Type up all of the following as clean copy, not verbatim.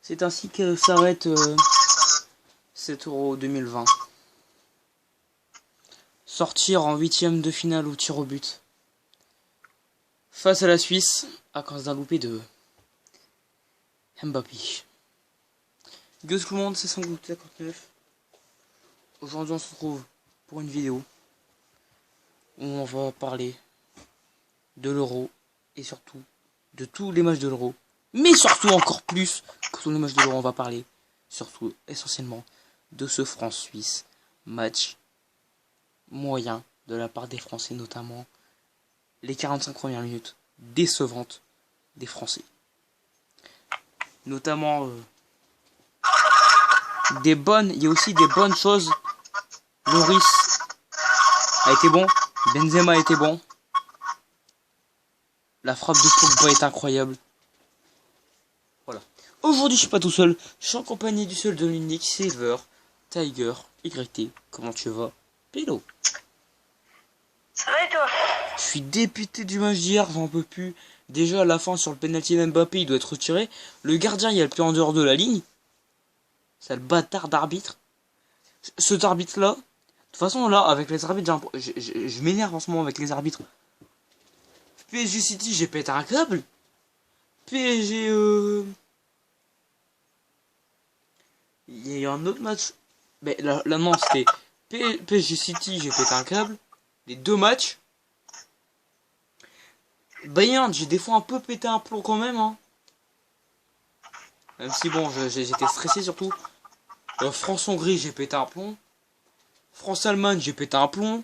C'est ainsi que s'arrête cet Euro 2020. Sortir en huitième de finale au tir au but. Face à la Suisse, à cause d'un loupé de Mbappé. Gueuse tout le monde, c'est 59. Aujourd'hui on se retrouve pour une vidéo où on va parler de l'Euro et surtout de tous les matchs de l'Euro. Mais surtout encore plus que tous les matchs de l'Euro, on va parler surtout essentiellement de ce France-Suisse. Match moyen de la part des Français, notamment les 45 premières minutes décevantes des Français. Notamment il y a aussi des bonnes choses. Loris a été bon, Benzema a été bon. La frappe de Pogba est incroyable. Voilà. Aujourd'hui, je suis pas tout seul. Je suis en compagnie du seul de l'unique Silver, Tiger, YT. Comment tu vas, Pélo? Ça va et toi? Je suis dépité du match d'hier, j'en peux plus. Déjà à la fin sur le penalty d'Mbappé, il doit être retiré. Le gardien, il y a le pied en dehors de la ligne. C'est le bâtard d'arbitre. Cet arbitre là. De toute façon là, avec les arbitres, je m'énerve en ce moment avec les arbitres. PSG City, j'ai pété un câble. PSG il y a eu un autre match. Mais là non, c'était PSG City, j'ai pété un câble. Les deux matchs. Bayern, j'ai des fois un peu pété un plomb quand même, hein. Même si bon, j'étais stressé surtout. France-Hongrie, j'ai pété un plomb. France-Allemagne, j'ai pété un plomb.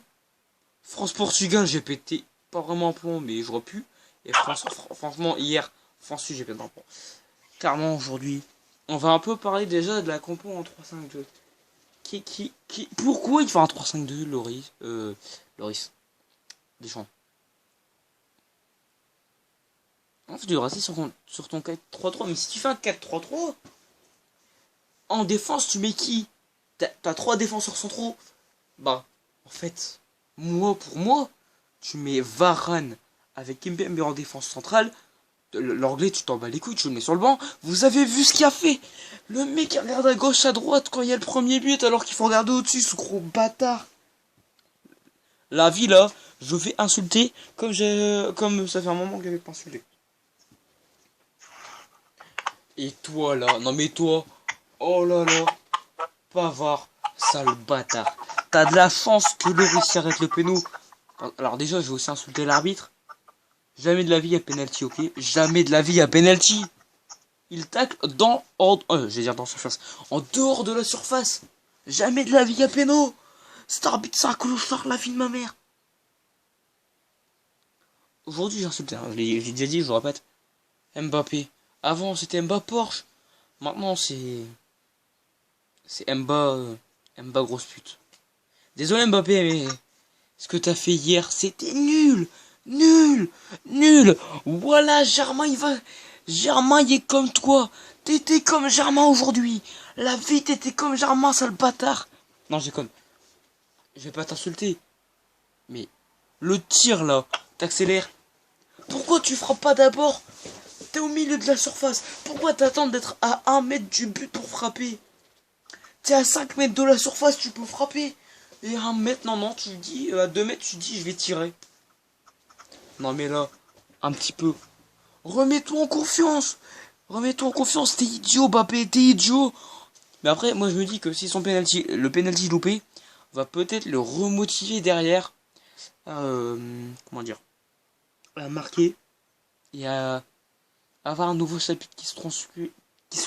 France-Portugal, j'ai pété pas vraiment un plomb, mais j'aurais pu. Et franchement, hier, France-Suisse, j'ai pété un plomb. Clairement, aujourd'hui, on va un peu parler déjà de la compo en 3-5-2. Pourquoi il fait un 3-5-2, Loris Deschamps? Tu devrais rester sur ton 4-3-3. Mais si tu fais un 4-3-3, en défense, tu mets qui? T'as 3 défenseurs centraux. Bah, en fait, pour moi, tu mets Varane avec Kimpembe en défense centrale. L'anglais, tu t'en bats les couilles, tu le mets sur le banc. Vous avez vu ce qu'il a fait? Le mec regarde à gauche, à droite quand il y a le premier but, alors qu'il faut regarder au-dessus, ce gros bâtard. La vie là, je vais insulter comme ça fait un moment que j'avais pas insulté. Et toi là, non mais toi, oh là là, Pavard, sale bâtard. T'as de la chance que Loris arrête le péno. Alors déjà, je vais aussi insulter l'arbitre. Jamais de la vie à penalty, ok? Jamais de la vie à penalty. Il tacle dans surface. En dehors de la surface. Jamais de la vie à péno. Cet arbitre, c'est un clochard, la vie de ma mère. Aujourd'hui, j'ai insulté. J'ai déjà dit, je le répète. Mbappé. Avant, c'était Mbappé Porsche. Maintenant, c'est Mbappé grosse pute. Désolé Mbappé, mais ce que t'as fait hier, c'était nul. Nul. Voilà, Germain, Germain, il est comme toi. T'étais comme Germain aujourd'hui. La vie, t'étais comme Germain, sale bâtard. Non, j'ai comme. Je vais pas t'insulter. Mais le tir là, t'accélères. Pourquoi tu frappes pas d'abord? T'es au milieu de la surface. Pourquoi t'attends d'être à 1 mètre du but pour frapper? T'es à 5 mètres de la surface, tu peux frapper. Et à 1 mètre, non, tu dis, à 2 mètres, tu dis, je vais tirer. Non mais là, un petit peu. Remets-toi en confiance. T'es idiot, Mbappé, t'es idiot. Mais après, moi je me dis que si le penalty loupé va peut-être le remotiver derrière. Comment dire, à marquer et à avoir un nouveau chapitre qui se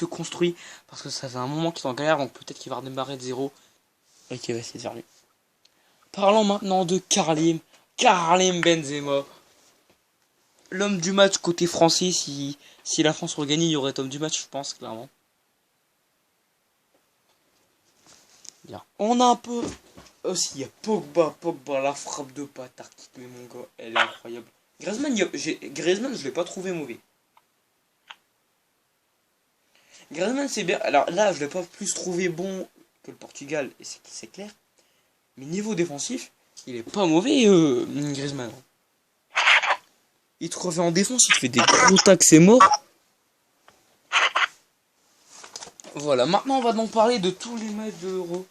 construit, parce que ça fait un moment qu'il est en galère, donc peut-être qu'il va redémarrer de zéro et qu'il va essayer de faire mieux. Parlons maintenant de Karim Benzema, l'homme du match côté français. Si la France regagne, il y aurait homme du match, je pense, clairement. Bien. On a un peu aussi, il y a Pogba, la frappe de bâtard qui te met, mon gars, elle est incroyable. Griezmann, je l'ai pas trouvé mauvais. Griezmann, c'est bien. Alors là, je l'ai pas plus trouvé bon que le Portugal, et c'est clair. Mais niveau défensif, il est pas mauvais, Griezmann. Il te revient en défense, il te fait des gros tacs, c'est mort. Voilà, maintenant on va donc parler de tous les matchs de l'Euro.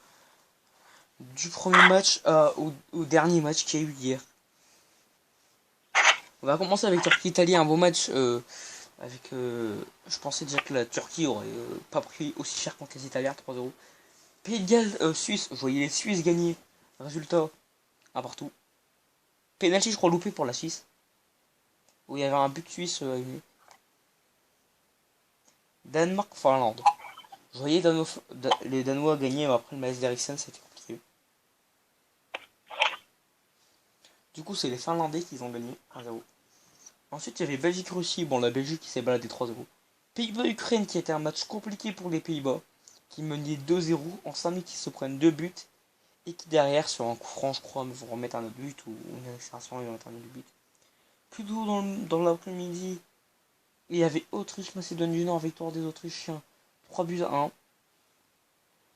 Du premier match au dernier match qu'il y a eu hier. On va commencer avec Turquie-Italie, un beau match je pensais déjà que la Turquie aurait pas pris aussi cher contre les Italiens, 3-0. Pays de Galles, Suisse, je voyais les Suisses gagner. Résultat, un partout. Penalty, je crois, loupé pour la Suisse. Où il y avait un but suisse à une. Danemark-Finlande. Je voyais les Danois gagner, mais après le match d'Eriksen, c'était compliqué. Du coup, c'est les Finlandais qui ont gagné 1-0. Ensuite, il y avait Belgique-Russie. Bon, la Belgique qui s'est baladée 3-0. Pays-Bas-Ukraine qui était un match compliqué pour les Pays-Bas. Qui menait 2-0. En 5 minutes, ils se prennent 2 buts. Et qui derrière, sur un coup franc, je crois, vont remettre un autre but. Ou une accélération, ils vont mettre un autre but. Plus tôt dans l'après-midi, il y avait Autriche-Macédoine du Nord. Victoire des Autrichiens. 3-1.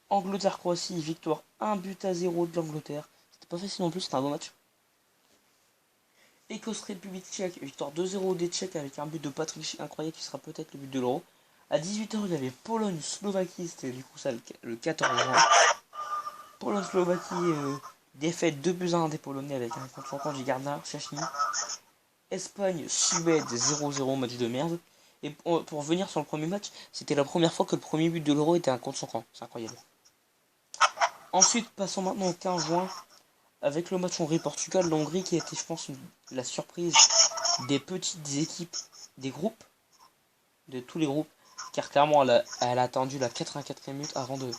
Angleterre-Croatie. Victoire 1-0 de l'Angleterre. C'était pas facile non plus, c'était un bon match. Écosse-République tchèque, victoire 2-0 des Tchèques avec un but de Patrick Schick incroyable qui sera peut-être le but de l'Euro. À 18h, il y avait Pologne-Slovaquie, c'était du coup ça le 14 juin. Pologne-Slovaquie, défaite 2-1 des Polonais avec un contre du gardien Chachny. Espagne-Suède 0-0, match de merde. Et pour revenir sur le premier match, c'était la première fois que le premier but de l'Euro était un contre son camp, c'est incroyable. Ensuite, passons maintenant au 15 juin. Avec le match Hongrie-Portugal, l'Hongrie qui a été, je pense, la surprise des petites équipes, des groupes, de tous les groupes, car clairement elle a attendu la 84e minute avant de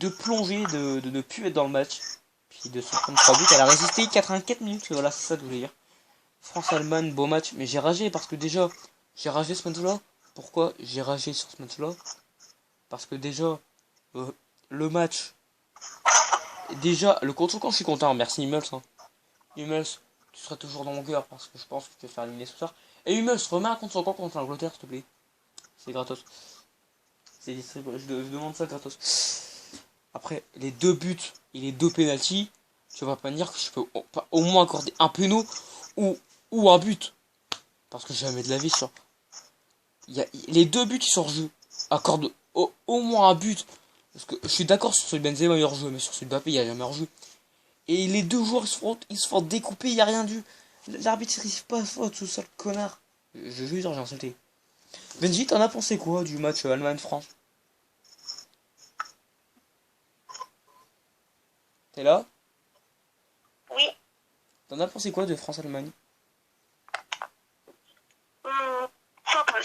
plonger, de ne plus être dans le match, puis de se prendre 3 buts. Elle a résisté 84 minutes, voilà, c'est ça que je voulais dire. France-Allemagne, beau match, mais j'ai ragé parce que déjà, j'ai ragé ce match-là. Pourquoi j'ai ragé sur ce match-là? Parce que déjà, le match. Déjà, le contre-camp, je suis content. Merci Hummels. Hein. Hummels, tu seras toujours dans mon cœur parce que je pense que tu vas faire éliminer ce soir. Et Hummels, remets un contre-camp contre l'Angleterre, s'il te plaît. C'est gratos. Je demande ça gratos. Après, les 2 buts et les 2 pénaltys, tu vas pas me dire que je peux au moins accorder un péno ou un but. Parce que jamais de la vie, ça. Les 2 buts, ils sont hors jeu. Accorde au moins un but. Parce que je suis d'accord sur celui de Benzema, meilleur jeu, mais sur celui de Mbappé, il y a jamais hors jeu. Et les deux joueurs, ils se font découper, il n'y a rien dû. L'arbitre ne risque pas faute, ce sale connard. Je jure, j'ai insulté. Benji, t'en as pensé quoi du match Allemagne-France? T'es là? Oui. T'en as pensé quoi de France-Allemagne? Sympa.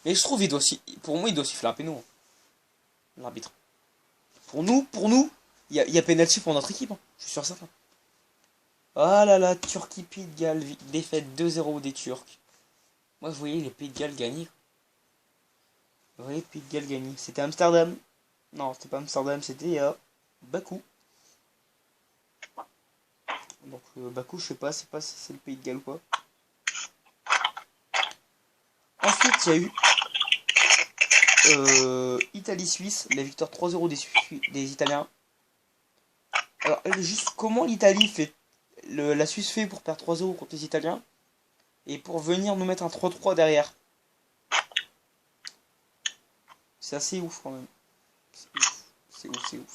Mais je trouve, pour moi, il doit siffler un péno. L'arbitre. Pour nous, il y a pénalty pour notre équipe. Hein. Je suis sûr certain. Ah là là, Turquie, Pays de Galles, défaite 2-0 des Turcs. Moi, je voyais les Pays de Galles gagner. Vous voyez, Pays de Galles gagner. C'était Amsterdam. Non, c'était pas Amsterdam, c'était Bakou. Donc, Bakou, je sais pas, c'est pas si c'est le Pays de Galles ou pas. Ensuite, il y a eu Italie-Suisse, la victoire 3-0 des Italiens. Alors, juste comment l'Italie fait, la Suisse fait pour perdre 3-0 contre les Italiens et pour venir nous mettre un 3-3 derrière. C'est assez ouf quand même. C'est ouf, c'est ouf.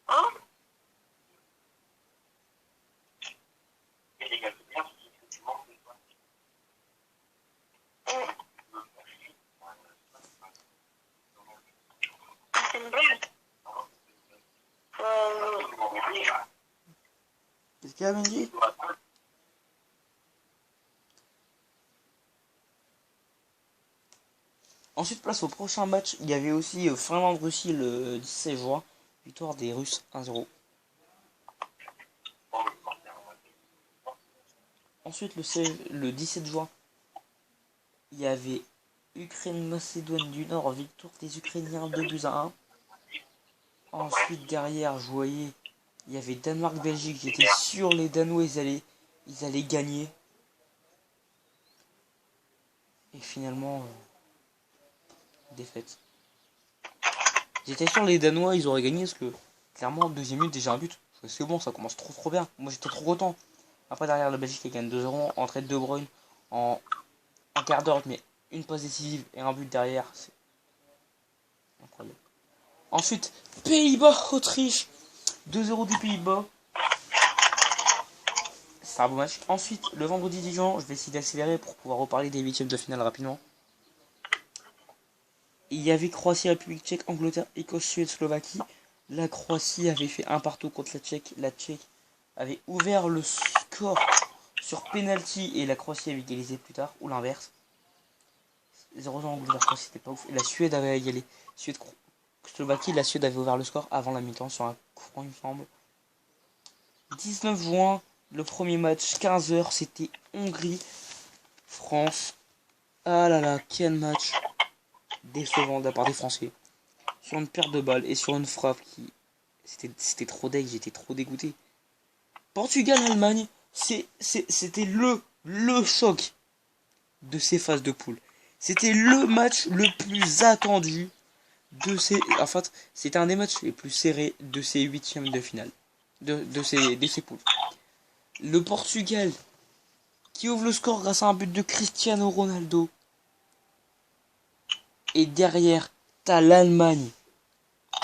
Hein? C'est une blague. Qu'est-ce qu'il y a, Benji? Ensuite, place au prochain match. Il y avait aussi Finlande-Russie le 17 juin. Victoire des Russes 1-0. Ensuite, le 17 juin, il y avait Ukraine-Macédoine du Nord. Victoire des Ukrainiens 2-1. Ensuite, derrière, je voyais, il y avait Danemark-Belgique. J'étais sûr les Danois, ils allaient gagner. Et finalement, défaite. J'étais sûr les Danois, ils auraient gagné parce que, clairement, deuxième minute, déjà un but. C'est bon, ça commence trop bien. Moi, j'étais trop content. Après, derrière, la Belgique, elle gagne 2-0. Entrée de De Bruyne en un quart d'heure, mais une passe décisive et un but derrière. C'est incroyable. Ensuite, Pays-Bas, Autriche. 2-0 des Pays-Bas. C'est un beau match. Ensuite, le vendredi 10 juin, je vais essayer d'accélérer pour pouvoir reparler des huitièmes de finale rapidement. Il y avait Croatie, République tchèque, Angleterre, Écosse, Suède, Slovaquie. La Croatie avait fait un partout contre la Tchèque. La Tchèque avait ouvert le score sur penalty et la Croatie avait égalisé plus tard, ou l'inverse. 0-0 Angleterre-Croatie, c'était pas ouf. Et la Suède avait égalé. Slovaquie, la Suède avait ouvert le score avant la mi-temps sur un coup franc, il me semble. 19 juin, le premier match, 15h, c'était Hongrie-France. Ah là là, quel match décevant de la part des Français. Sur une perte de balles et sur une frappe qui... C'était trop deg, j'étais trop dégoûté. Portugal-Allemagne, c'était le choc de ces phases de poule. C'était le match le plus attendu de ces... En fait, c'était un des matchs les plus serrés de ces huitièmes de finale. De ces poules. Le Portugal qui ouvre le score grâce à un but de Cristiano Ronaldo. Et derrière, t'as l'Allemagne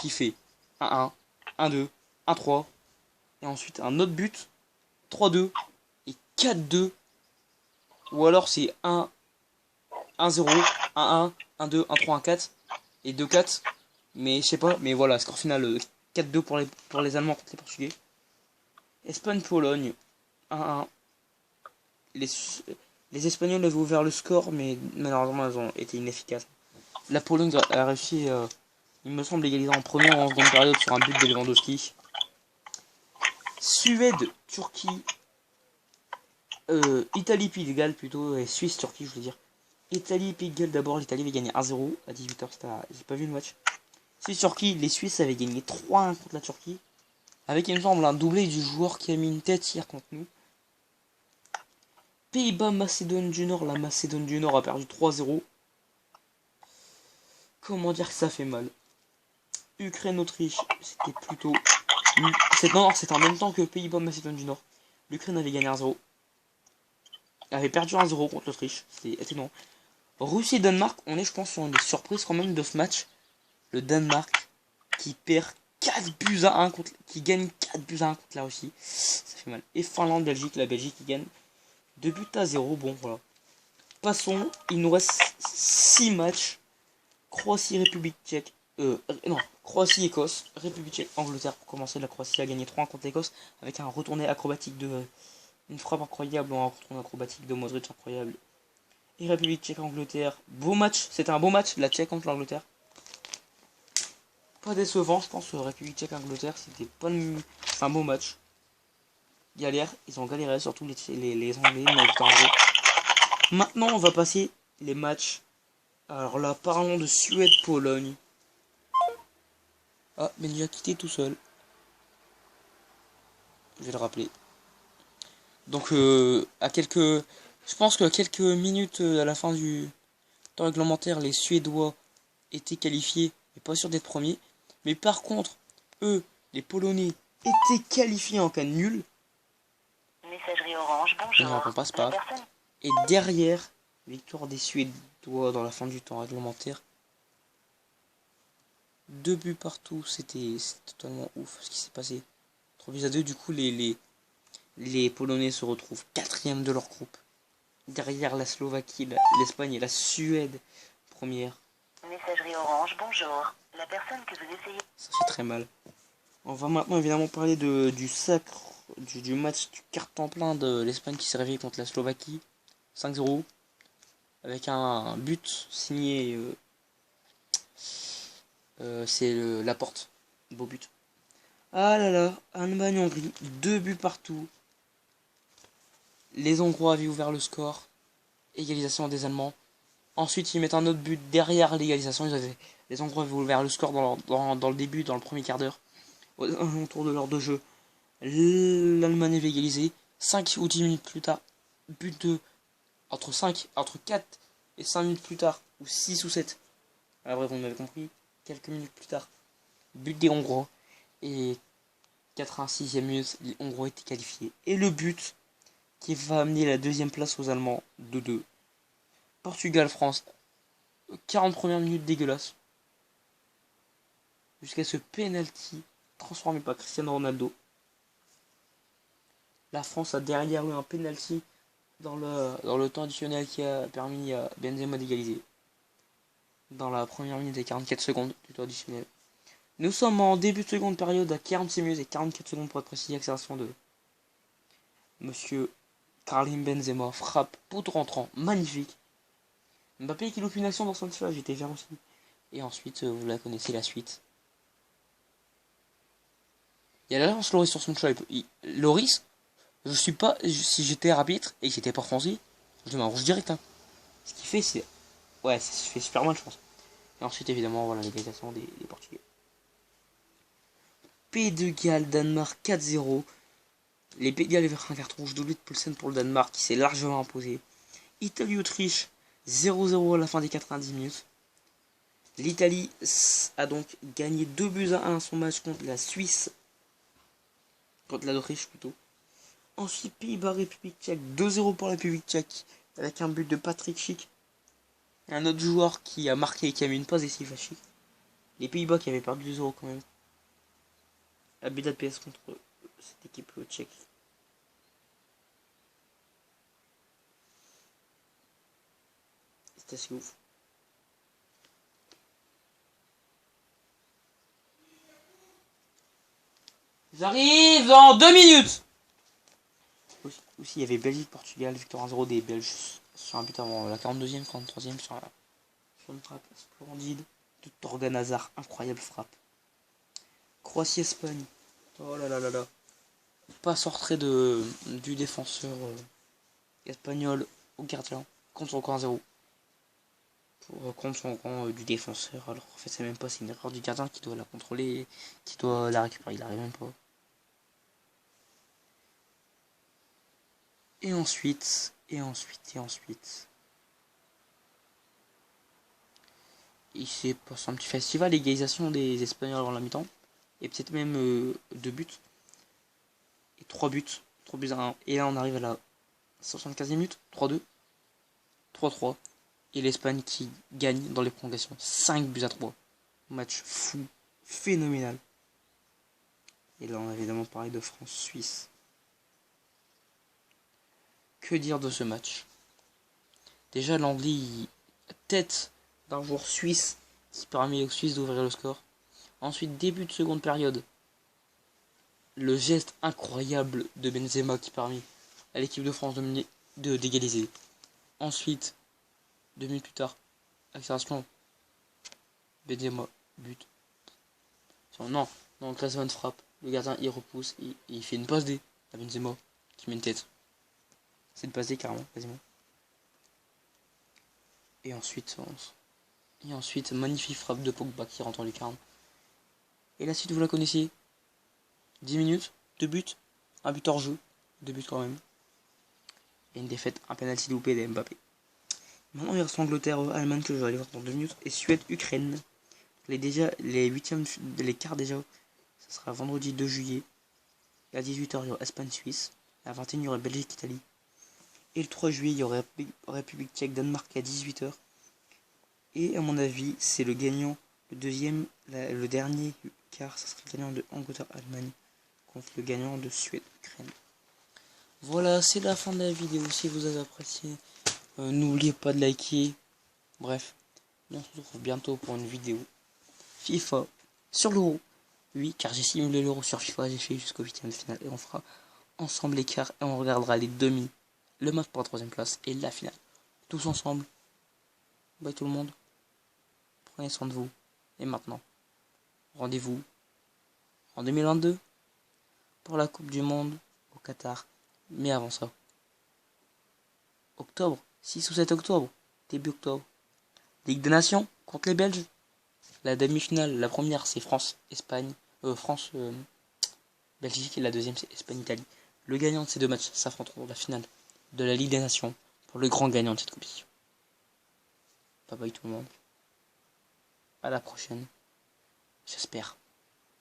qui fait 1-1, 1-2, 1-3. Et ensuite un autre but, 3-2 et 4-2. Ou alors c'est 1-0, 1-1, 1-2, 1-3, 1-4 et 2-4. Mais je sais pas, mais voilà, score final 4-2 pour les Allemands contre les Portugais. Espagne-Pologne, 1-1. Les Espagnols avaient ouvert le score, mais malheureusement, ils ont été inefficaces. La Pologne a réussi, il me semble, égaliser en première ou en seconde période sur un but de Lewandowski. Suède-Turquie, Italie-Pays de Galles plutôt, et Suisse-Turquie, je veux dire. Italie-Pays de Galles, d'abord, l'Italie avait gagné 1-0 à 18h, j'ai pas vu le match. Suisse-Turquie, les Suisses avaient gagné 3-1 contre la Turquie. Avec, il me semble, un doublé du joueur qui a mis une tête hier contre nous. Pays-Bas, Macédoine du Nord. La Macédoine du Nord a perdu 3-0. Comment dire que ça fait mal. Ukraine-Autriche, c'était plutôt... c'est en même temps que Pays-Bas, Macédoine du Nord. L'Ukraine avait gagné 1-0. Avait perdu 1-0 contre l'Autriche. C'était étonnant. Russie-Danemark, on est, je pense, sur une des surprises quand même de ce match. Le Danemark qui perd 4 buts à 1 contre... qui gagne 4 buts à 1 contre la Russie. Ça fait mal. Et Finlande-Belgique, la Belgique qui gagne 2 buts à 0. Bon, voilà. Passons, il nous reste 6 matchs. Croatie, République tchèque. Non, Croatie, Écosse, République tchèque, Angleterre pour commencer. La Croatie a gagné 3-1 contre l'Écosse avec un retourné acrobatique de... Une frappe incroyable ou un retourné acrobatique de Modric incroyable. Et République tchèque, Angleterre. Beau match, c'était un beau match, la Tchèque contre l'Angleterre. Pas décevant, je pense, République tchèque, Angleterre, c'était pas le... C'est un beau match. Galère, ils ont galéré, surtout les Anglais, mais en gros. Maintenant, on va passer les matchs. Alors là, parlons de Suède-Pologne. Ah, Benji a quitté tout seul. Je vais le rappeler. Donc, je pense qu'à quelques minutes à la fin du temps réglementaire, les Suédois étaient qualifiés, mais pas sûrs d'être premiers. Mais par contre, eux, les Polonais, étaient qualifiés en cas de nul. Messagerie Orange, bonjour. Il ne répond pas, c'est pas grave. Et derrière, victoire des Suédois dans la fin du temps réglementaire. 2 buts partout, c'était totalement ouf ce qui s'est passé. 3 buts à 2, du coup les Polonais se retrouvent 4e de leur groupe. Derrière la Slovaquie, l'Espagne et la Suède première. Messagerie Orange, bonjour. La personne que vous essayez... Ça fait très mal. On va maintenant évidemment parler du sacre, du match du carton plein de l'Espagne qui s'est réveillée contre la Slovaquie. 5-0. Avec un but signé... c'est Laporte. Beau but. Ah là là, Allemagne-Hongrie. 2 buts partout. Les Hongrois avaient ouvert le score. Égalisation des Allemands. Ensuite, ils mettent un autre but derrière l'égalisation. Les Hongrois avaient ouvert le score dans le début, dans le premier quart d'heure. Autour de l'heure de jeu. L'Allemagne avait égalisé. 5 ou 10 minutes plus tard. But de... Entre 4 et 5 minutes plus tard. Ou 6 ou 7. Ah bref, vous m'avez compris. Quelques minutes plus tard. But des Hongrois. Et 86e minute, les Hongrois étaient qualifiés. Et le but qui va amener la deuxième place aux Allemands, 2-2. Portugal-France. 40 premières minutes dégueulasses. Jusqu'à ce penalty transformé par Cristiano Ronaldo. La France a derrière eu un penalty dans le temps additionnel qui a permis à Benzema d'égaliser. Dans la première minute et 44 secondes du temps additionnel. Nous sommes en début de seconde période à 46 minutes et 44 secondes pour être précis. Accélération de Monsieur Karim Benzema. Frappe, poteau rentrant, magnifique. Mbappé qui loupe une action dans son tirage, j'étais fier aussi. Et ensuite, vous la connaissez la suite. Il y a l'agence Loris sur son chat. Loris, je suis pas. Si j'étais arbitre et que j'étais pas français, je le mets en rouge direct. Hein. Ce qu'il fait, c'est. Ouais, ça se fait super mal, je pense. Et ensuite, évidemment, voilà l'égalisation des Portugais. Pays de Galles, Danemark 4-0. Les Pays de Galles avaient un carton rouge doublé de Poulsen pour le Danemark qui s'est largement imposé. Italie-Autriche 0-0 à la fin des 90 minutes. L'Italie a donc gagné 2-1 son match contre la Suisse. Contre l'Autriche plutôt. Ensuite, Pays-Bas, République tchèque 2-0 pour la République tchèque. Avec un but de Patrick Schick. Un autre joueur qui a marqué et qui a mis une passe décisive à Schick. Les Pays-Bas qui avaient perdu 2-0 quand même. À Budapest contre cette équipe tchèque. C'était assez ouf. J'arrive dans 2 minutes. Aussi, il y avait Belgique-Portugal, victoire 1-0 des Belges sur un but avant la 42e, 43e sur une frappe splendide de Torgan Hazard, incroyable frappe. Croatie-Espagne. Oh là là là là. Passe en retrait du défenseur espagnol au gardien contre son camp 0. Contre son camp du défenseur. Alors en fait c'est même pas, c'est une erreur du gardien qui doit la contrôler, qui doit la récupérer, il arrive même pas. Et ensuite. Il s'est passé un petit festival, égalisation des Espagnols avant la mi-temps. Et peut-être même 2 buts. Et 3 buts. 3 buts à 1. Et là on arrive à la 75e minute. 3-2. 3-3. Et l'Espagne qui gagne dans les prolongations. 5 buts à 3. Match fou. Phénoménal. Et là on a évidemment parlé de France-Suisse. Que dire de ce match? Déjà l'Anglais tête d'un joueur suisse qui permet aux Suisses d'ouvrir le score. Ensuite début de seconde période. Le geste incroyable de Benzema qui permet à l'équipe de France d'égaliser. Ensuite, 2 minutes plus tard, accélération. Benzema, but. Non, Griezmann frappe. Le gardien il repousse et il fait une passe D à Benzema qui met une tête. C'est une passe D carrément, quasiment. Et ensuite, magnifique frappe de Pogba qui rentre en lucarne. Et la suite, vous la connaissez. 10 minutes, 2 buts, un but hors jeu, 2 buts quand même. Et une défaite, un penalty loupé de Mbappé. Maintenant, il reste Angleterre-Allemagne que je vais aller voir dans 2 minutes. Et Suède-Ukraine. Les huitièmes, les quarts déjà. Ce sera vendredi 2 juillet. Et à 18h, il y aura Espagne-Suisse. À 21h, il y aura Belgique-Italie. Et le 3 juillet, il y aura République tchèque-Danemark à 18h. Et à mon avis, c'est le gagnant, le dernier quart, ça serait le gagnant de Angleterre-Allemagne contre le gagnant de Suède-Ukraine. Voilà, c'est la fin de la vidéo. Si vous avez apprécié, n'oubliez pas de liker. Bref, on se retrouve bientôt pour une vidéo FIFA sur l'Euro. Oui, car j'ai simulé l'Euro sur FIFA, j'ai fait jusqu'au 8ème de finale. Et on fera ensemble les quarts et on regardera les demi, le match pour la 3ème place et la finale. Tous ensemble. Bye tout le monde. Prenez soin de vous. Et maintenant, rendez-vous en 2022 pour la Coupe du Monde au Qatar. Mais avant ça, octobre, 6 ou 7 octobre, début octobre, Ligue des Nations contre les Belges. La demi-finale, la première c'est France-Espagne, France-Belgique et la deuxième c'est Espagne-Italie. Le gagnant de ces deux matchs s'affronteront la finale de la Ligue des Nations pour le grand gagnant de cette compétition. Bye bye tout le monde. À la prochaine. J'espère.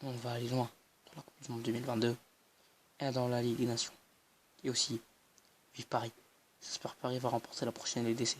On va aller loin dans la Coupe du Monde 2022 et dans la Ligue des Nations. Et aussi, vive Paris. J'espère que Paris va remporter la prochaine LDC.